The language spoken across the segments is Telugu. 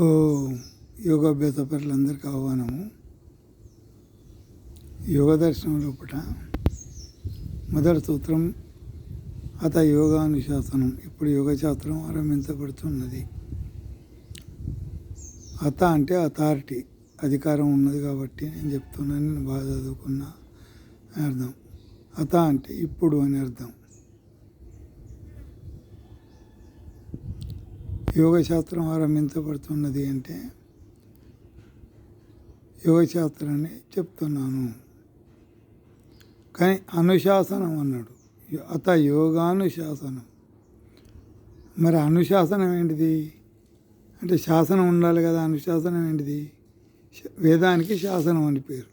ఓ యోగాభ్యాస పరులందరికీ ఆహ్వానము. యోగ దర్శనం లోపల మొదటి సూత్రం అత యోగానుశాసనం. ఇప్పుడు యోగ శాస్త్రం ఆరంభించబడుతున్నది. అత అంటే అథారిటీ, అధికారం ఉన్నది కాబట్టి నేను చెప్తున్నాను. నేను బాగా చదువుకున్నా అని అర్థం. అత అంటే ఇప్పుడు అని అర్థం. యోగశాస్త్రం ఆరంభించబడుతున్నది అంటే యోగశాస్త్రాన్ని చెప్తున్నాను. కానీ అనుశాసనం అన్నాడు. అత యోగానుశాసనం. మరి అనుశాసనం ఏంటిది అంటే శాసనం ఉండాలి కదా. అనుశాసనం ఏంటిది? వేదానికి శాసనం అని పేరు.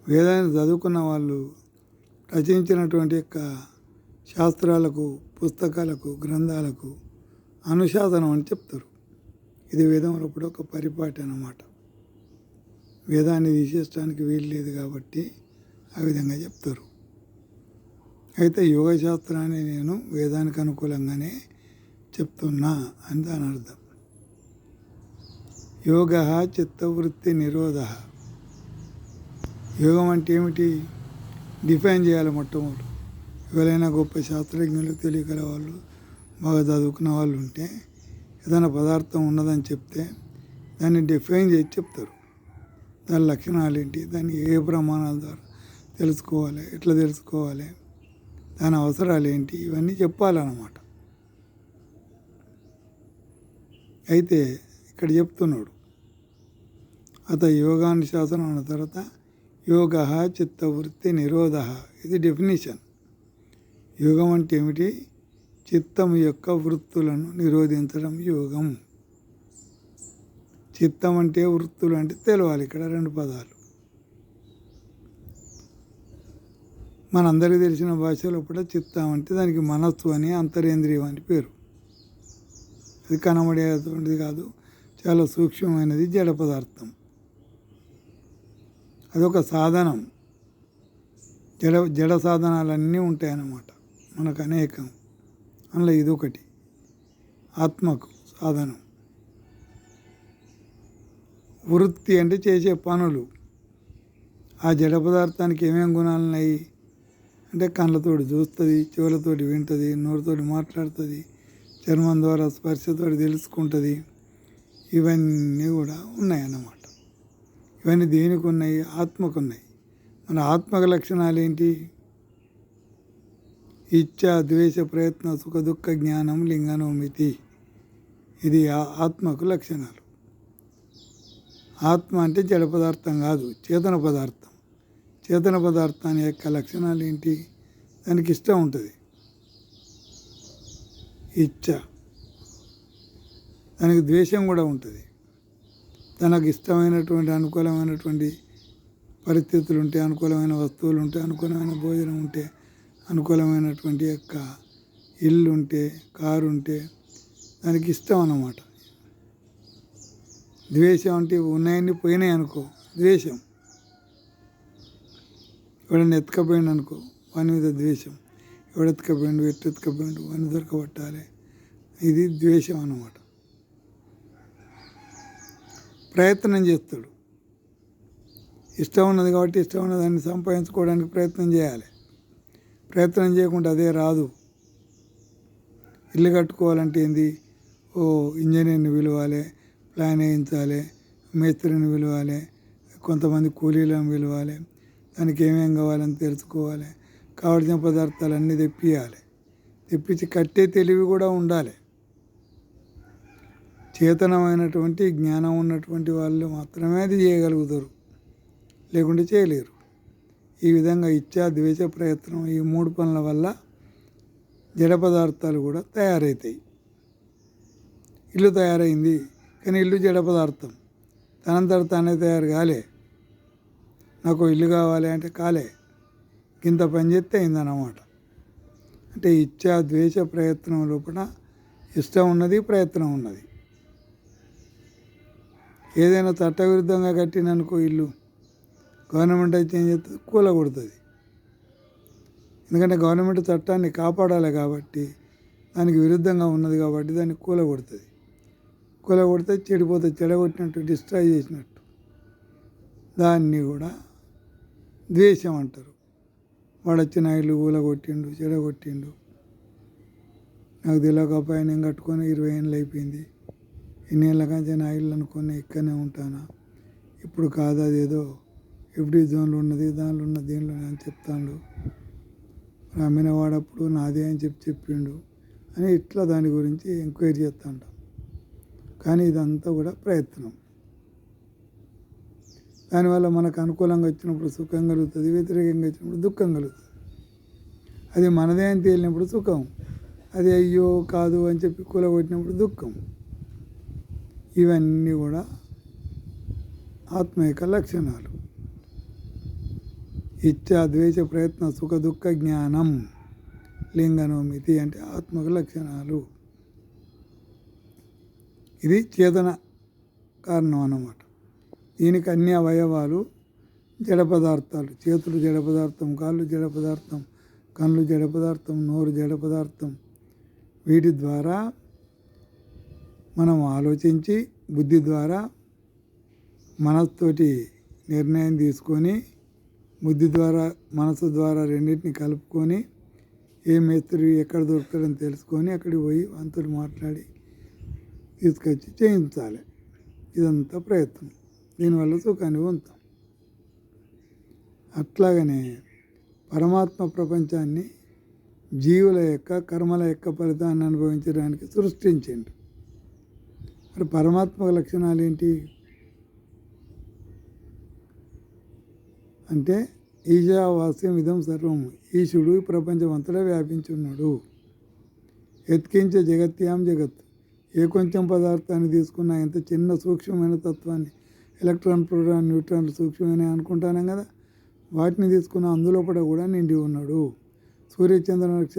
వేదాన్ని చదువుకున్న వాళ్ళు రచించినటువంటి యొక్క శాస్త్రాలకు, పుస్తకాలకు, గ్రంథాలకు అనుశాసనం అని చెప్తారు. ఇది వేదంలో కూడా ఒక పరిపాటి అన్నమాట. వేదాన్ని తీసేయడానికి వీలు లేదు కాబట్టి ఆ విధంగా చెప్తారు. అయితే యోగశాస్త్రాన్ని నేను వేదానికి అనుకూలంగానే చెప్తున్నా అని దాని అర్థం. యోగ చిత్తవృత్తి నిరోధ. యోగం అంటే ఏమిటి డిఫైన్ చేయాలి. మొట్టమొదటి ఎవరైనా గొప్ప శాస్త్రజ్ఞులు, తెలియగల వాళ్ళు, బాగా చదువుకున్న వాళ్ళు ఉంటే ఏదైనా పదార్థం ఉన్నదని చెప్తే దాన్ని డిఫైన్ చేసి చెప్తారు. దాని లక్షణాలు ఏంటి, దాన్ని ఏ ప్రమాణాల ద్వారా తెలుసుకోవాలి, ఎట్లా తెలుసుకోవాలి, దాని అవసరాలు ఏంటి, ఇవన్నీ చెప్పాలన్నమాట. అయితే ఇక్కడ చెప్తున్నాడు అత యోగానుశాసనం అన్న తర్వాత యోగ చిత్తవృత్తి నిరోధ. ఇది డెఫినేషన్. యోగం అంటే ఏమిటి? చిత్తం యొక్క వృత్తులను నిరోధించడం యోగం. చిత్తం అంటే వృత్తులు అంటే తెలవాలి. ఇక్కడ రెండు పదాలు. మనందరికీ తెలిసిన భాషలో కూడా చిత్తం అంటే దానికి మనస్సు అని, అంతరేంద్రియం అని పేరు. అది కనబడేటువంటిది కాదు, చాలా సూక్ష్మమైనది, జడ పదార్థం. అదొక సాధనం. జడ సాధనాలన్నీ ఉంటాయన్నమాట మనకు అనేకం. అందులో ఇదొకటి ఆత్మకు సాధనం. వృత్తి అంటే చేసే పనులు. ఆ జడ పదార్థానికి ఏమేమి గుణాలు ఉన్నాయి అంటే కళ్ళతోటి చూస్తుంది, చెవులతోటి వింటుంది, నోరుతోటి మాట్లాడుతుంది, చర్మం ద్వారా స్పర్శతోటి తెలుసుకుంటుంది. ఇవన్నీ కూడా ఉన్నాయన్నమాట. ఇవన్నీ దేనికి ఉన్నాయి? ఆత్మకు ఉన్నాయి. మన ఆత్మక లక్షణాలు ఏంటి? ఇచ్చ, ద్వేష, ప్రయత్న, సుఖ దుఃఖ, జ్ఞానం, లింగనోమితి. ఇది ఆత్మకు లక్షణాలు. ఆత్మ అంటే జడ పదార్థం కాదు, చేతన పదార్థం. చేతన పదార్థాన్ని యొక్క లక్షణాలు ఏంటి? దానికి ఇష్టం ఉంటుంది, ఇచ్చ. దానికి ద్వేషం కూడా ఉంటుంది. తనకు ఇష్టమైనటువంటి, అనుకూలమైనటువంటి పరిస్థితులు ఉంటే, అనుకూలమైన వస్తువులు ఉంటే, అనుకూలమైన భోజనం ఉంటే, అనుకూలమైనటువంటి యొక్క ఇల్లు ఉంటే, కారు ఉంటే దానికి ఇష్టం అన్నమాట. ద్వేషం అంటే ఉన్నాయన్నీ పోయినాయి అనుకో, ద్వేషం. ఎవడన్నా ఎత్తుకపోయిండు అనుకో, వాని మీద ద్వేషం. ఎవడెత్తుకపోయిండు, ఎత్తెత్తుకపోయిండు, వాని దొరకబట్టాలి, ఇది ద్వేషం అన్నమాట. ప్రయత్నం చేస్తాడు. ఇష్టం ఉన్నది కాబట్టి ఇష్టం ఉన్న దాన్ని సంపాదించుకోవడానికి ప్రయత్నం చేయాలి. ప్రయత్నం చేయకుండా అదే రాదు. ఇల్లు కట్టుకోవాలంటే ఏంది? ఇంజనీర్ని పిలవాలి, ప్లాన్ వేయించాలి, మేస్త్రిని పిలవాలి, కొంతమంది కూలీలను పిలవాలి, దానికి ఏమేం కావాలని తెలుసుకోవాలి, కావలసిన పదార్థాలన్నీ తెప్పియాలి. తెప్పించి కట్టే తెలివి కూడా ఉండాలి. చేతనమైనటువంటి జ్ఞానం ఉన్నటువంటి వాళ్ళు మాత్రమే అది చేయగలుగుతారు, లేకుంటే చేయలేరు. ఈ విధంగా ఇచ్చా, ద్వేష, ప్రయత్నం, ఈ మూడు పనుల వల్ల జడ పదార్థాలు కూడా తయారవుతాయి. ఇల్లు తయారైంది కానీ ఇల్లు జడ పదార్థం, తనంతట తానే తయారు కాలే. నాకు ఇల్లు కావాలి అంటే కాలే, ఇంత పని చేస్తే అయిందన్నమాట. అంటే ఇచ్చా, ద్వేష, ప్రయత్నం లోపల ఇష్టం ఉన్నది, ప్రయత్నం ఉన్నది. ఏదైనా చట్టవిరుద్ధంగా కట్టిననుకో ఇల్లు, గవర్నమెంట్ అయితే ఏం చేస్తుంది? కూలగొడుతుంది. ఎందుకంటే గవర్నమెంట్ చట్టాన్ని కాపాడాలి కాబట్టి, దానికి విరుద్ధంగా ఉన్నది కాబట్టి దాన్ని కూలగొడుతుంది. కూలగొడితే చెడిపోతుంది, చెడగొట్టినట్టు, డిస్ట్రాయ్ చేసినట్టు. దాన్ని కూడా ద్వేషం అంటారు. వాడు వచ్చిన ఇల్లు కూలగొట్టిండు, చెడగొట్టిండు, నాకు తెలియకపోయా, నేను కట్టుకొని 20 ఏళ్ళు అయిపోయింది, ఇన్నేళ్ళ కంటే నా ఇల్లు అనుకుని ఇక్కడనే ఉంటానా, ఇప్పుడు కాదు అదేదో ఎఫ్డీ జోన్లో ఉన్నది, దానిలో ఉన్న దీనిలో అని చెప్తాడు. అమ్మిన వాడప్పుడు నాదే అని చెప్పిండు అని ఇట్లా దాని గురించి ఎంక్వైరీ చేస్తూ ఉంటాం. కానీ ఇదంతా కూడా ప్రయత్నం. దానివల్ల మనకు అనుకూలంగా వచ్చినప్పుడు సుఖం కలుగుతుంది, వ్యతిరేకంగా వచ్చినప్పుడు దుఃఖం కలుగుతుంది. అది మనదే అని తేలినప్పుడు సుఖం, అది అయ్యో కాదు అని చెప్పి కూలగొట్టినప్పుడు దుఃఖం. ఇవన్నీ కూడా ఆత్మ యొక్క లక్షణాలు. ఇచ్చా, ద్వేష, ప్రయత్న, సుఖ, దుఃఖ, జ్ఞానం, లింగనోమితి అంటే ఆత్మక లక్షణాలు. ఇది చేతన కారణం అన్నమాట. దీనికి అన్ని అవయవాలు జడ పదార్థాలు. చేతులు జడ పదార్థం, కాళ్ళు జడ పదార్థం, కళ్ళు జడ పదార్థం, నోరు జడ పదార్థం. వీటి ద్వారా మనం ఆలోచించి బుద్ధి ద్వారా మనస్తోటి నిర్ణయం తీసుకొని బుద్ధి ద్వారా మనసు ద్వారా రెండింటిని కలుపుకొని ఏ మేస్త్రి ఎక్కడ దొరుకుతాడని తెలుసుకొని అక్కడికి పోయి వంతులు మాట్లాడి తీసుకొచ్చి చేయించాలి. ఇదంతా ప్రయత్నం. దీనివల్ల సుఖాన్ని పొందుతాం. అట్లాగనే పరమాత్మ ప్రపంచాన్ని జీవుల యొక్క కర్మల యొక్క ఫలితాన్ని అనుభవించడానికి సృష్టించిండు. మరి పరమాత్మ లక్షణాలు ఏంటి అంటే ఈశావాస్యం ఇదం సర్వం, ఈశుడు ఈ ప్రపంచం అంతటా వ్యాపించి ఉన్నాడు. ఎత్కించే జగత్యాం జగత్, ఏ కొంచెం పదార్థాన్ని తీసుకున్నా ఎంత చిన్న సూక్ష్మమైన తత్వాన్ని, ఎలక్ట్రాన్, ప్రోటాన్, న్యూట్రాన్లు సూక్ష్మమైన అనుకుంటాను కదా, వాటిని తీసుకున్న అందులోపల కూడా నిండి ఉన్నాడు. సూర్యచంద్ర నక్షత్రం